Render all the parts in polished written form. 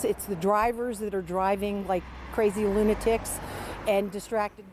It's the drivers that are driving like crazy lunatics and distracted,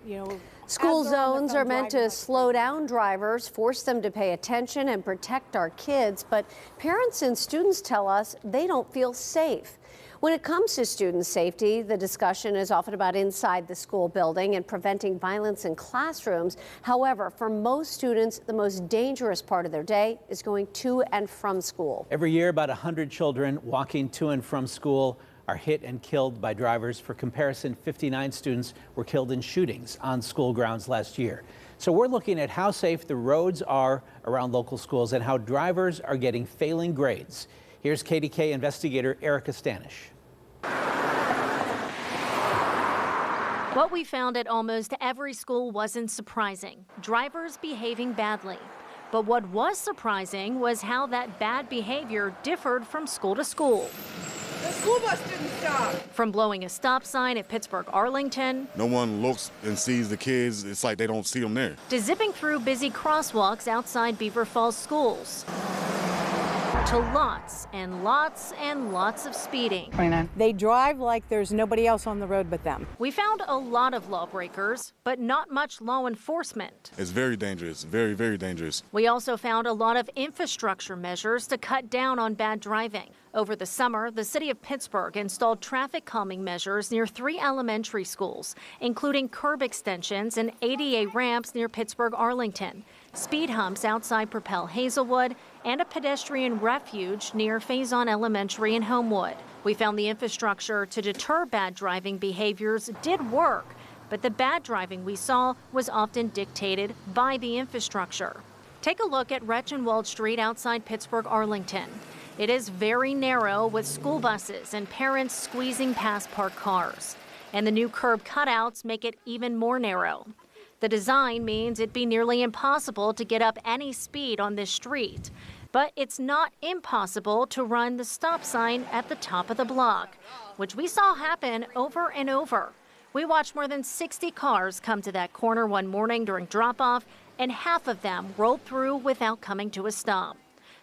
School zones are meant to slow down drivers, force them to pay attention and protect our kids, but parents and students tell us they don't feel safe. When it comes to student safety, the discussion is often about inside the school building and preventing violence in classrooms. However, for most students, the most dangerous part of their day is going to and from school. Every year, about 100 children walking to and from school are hit and killed by drivers. For comparison, 59 students were killed in shootings on school grounds last year. So we're looking at how safe the roads are around local schools and how drivers are getting failing grades. Here's KDKA investigator Erica Stanish. What we found at almost every school wasn't surprising. Drivers behaving badly. But what was surprising was how that bad behavior differed from school to school. The school bus didn't stop. From blowing a stop sign at Pittsburgh-Arlington. No one looks and sees the kids. It's like they don't see them there. To zipping through busy crosswalks outside Beaver Falls schools. To lots and lots and lots of speeding. 29. They drive like there's nobody else on the road but them. We found a lot of lawbreakers, but not much law enforcement. It's very dangerous, very, very dangerous. We also found a lot of infrastructure measures to cut down on bad driving. Over the summer, the city of Pittsburgh installed traffic calming measures near 3 elementary schools, including curb extensions and ADA ramps near Pittsburgh-Arlington, speed humps outside Propel Hazelwood, and a pedestrian refuge near Faison Elementary in Homewood. We found the infrastructure to deter bad driving behaviors did work, but the bad driving we saw was often dictated by the infrastructure. Take a look at Reichenwald Street outside Pittsburgh-Arlington. It is very narrow with school buses and parents squeezing past parked cars. And the new curb cutouts make it even more narrow. The design means it'd be nearly impossible to get up any speed on this street. But it's not impossible to run the stop sign at the top of the block, which we saw happen over and over. We watched more than 60 cars come to that corner one morning during drop-off, and half of them rolled through without coming to a stop.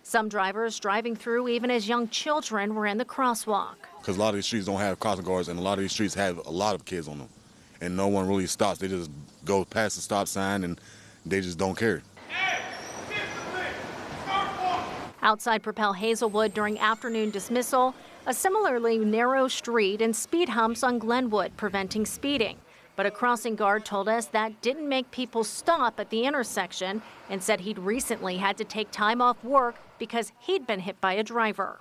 Some drivers driving through even as young children were in the crosswalk. Because a lot of these streets don't have crossing guards, and a lot of these streets have a lot of kids on them. And no one really stops. They just go past the stop sign and they just don't care. Outside Propel Hazelwood during afternoon dismissal, a similarly narrow street and speed humps on Glenwood preventing speeding. But a crossing guard told us that didn't make people stop at the intersection and said he'd recently had to take time off work because he'd been hit by a driver.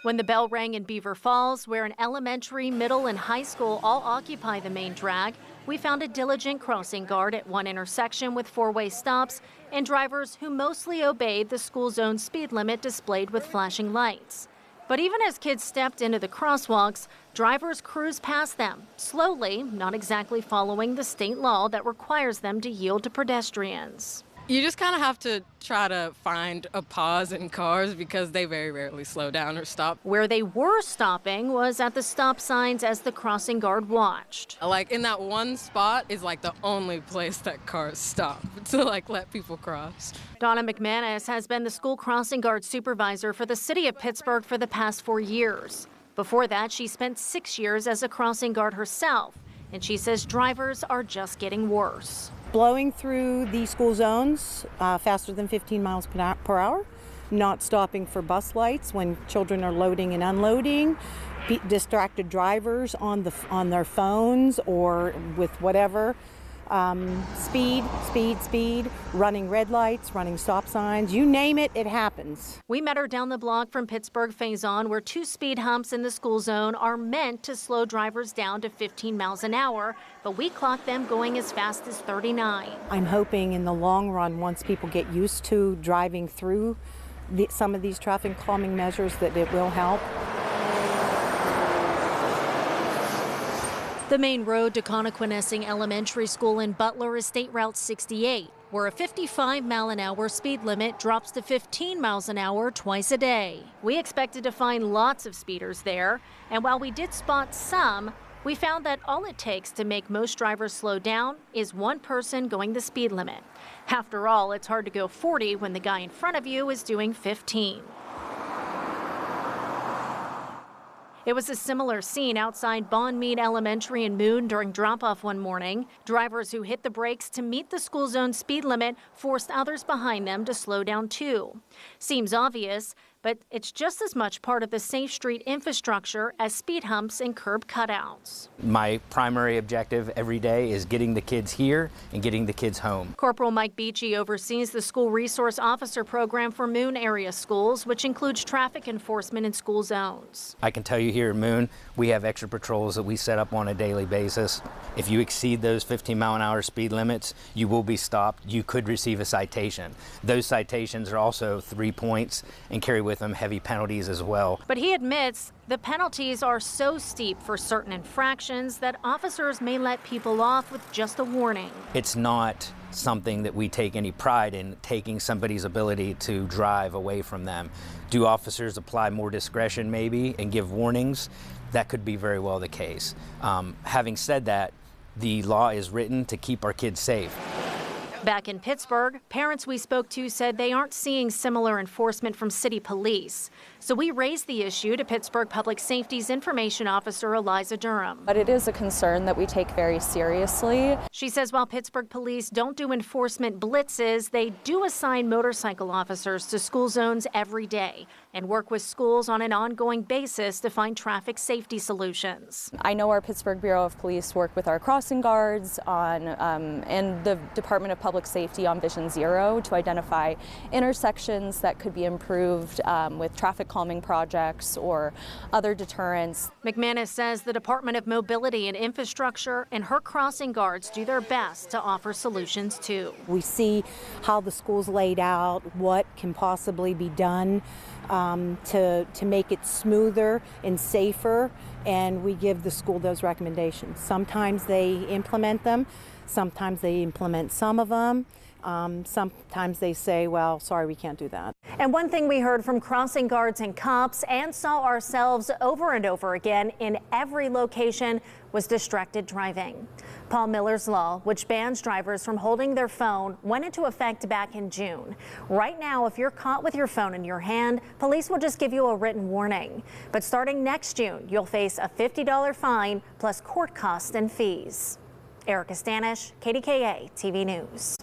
When the bell rang in Beaver Falls, where an elementary, middle, and high school all occupy the main drag, we found a diligent crossing guard at one intersection with 4-way stops and drivers who mostly obeyed the school zone speed limit displayed with flashing lights. But even as kids stepped into the crosswalks, drivers cruised past them, slowly, not exactly following the state law that requires them to yield to pedestrians. You just kind of have to try to find a pause in cars because they very rarely slow down or stop. Where they were stopping was at the stop signs as the crossing guard watched. Like in that one spot is like the only place that cars stop to let people cross. Donna McManus has been the school crossing guard supervisor for the city of Pittsburgh for the past 4 years. Before that, she spent 6 years as a crossing guard herself, and she says drivers are just getting worse. Blowing through the school zones faster than 15 miles per hour, not stopping for bus lights when children are loading and unloading, distracted drivers on their phones or with whatever, speed, running red lights, running stop signs, you name it, it happens. We met her down the block from Pittsburgh Faison, where 2 speed humps in the school zone are meant to slow drivers down to 15 miles an hour, but we clocked them going as fast as 39. I'm hoping in the long run, once people get used to driving through some of these traffic calming measures, that it will help. The main road to Connoquenessing Elementary School in Butler is State Route 68, where a 55-mile-an-hour speed limit drops to 15 miles an hour twice a day. We expected to find lots of speeders there, and while we did spot some, we found that all it takes to make most drivers slow down is one person going the speed limit. After all, it's hard to go 40 when the guy in front of you is doing 15. It was a similar scene outside Bonmead Elementary in Moon during drop-off one morning. Drivers who hit the brakes to meet the school zone speed limit forced others behind them to slow down too. Seems obvious, but it's just as much part of the safe street infrastructure as speed humps and curb cutouts. My primary objective every day is getting the kids here and getting the kids home. Corporal Mike Beachy oversees the School Resource Officer program for Moon area schools, which includes traffic enforcement in school zones. I can tell you here at Moon, we have extra patrols that we set up on a daily basis. If you exceed those 15-mile-an-hour speed limits, you will be stopped. You could receive a citation. Those citations are also 3 points and carry with them heavy penalties as well. But he admits the penalties are so steep for certain infractions that officers may let people off with just a warning. It's not something that we take any pride in, taking somebody's ability to drive away from them. Do officers apply more discretion maybe and give warnings? That could be very well the case. Having said that, the law is written to keep our kids safe. Back in Pittsburgh, parents we spoke to said they aren't seeing similar enforcement from city police. So we raised the issue to Pittsburgh Public Safety's Information Officer Eliza Durham. But it is a concern that we take very seriously. She says while Pittsburgh police don't do enforcement blitzes, they do assign motorcycle officers to school zones every day and work with schools on an ongoing basis to find traffic safety solutions. I know our Pittsburgh Bureau of Police work with our crossing guards and the Department of Public Safety on Vision Zero to identify intersections that could be improved with traffic calming projects or other deterrents. McManus says the Department of Mobility and Infrastructure and her crossing guards do their best to offer solutions too. We see how the school's laid out, what can possibly be done to make it smoother and safer, and we give the school those recommendations. Sometimes they implement them, sometimes they implement some of them. Sometimes they say, well, sorry, we can't do that. And one thing we heard from crossing guards and cops and saw ourselves over and over again in every location was distracted driving. Paul Miller's law, which bans drivers from holding their phone, went into effect back in June. Right now, if you're caught with your phone in your hand, police will just give you a written warning. But starting next June, you'll face a $50 fine plus court costs and fees. Erica Stanish, KDKA-TV News.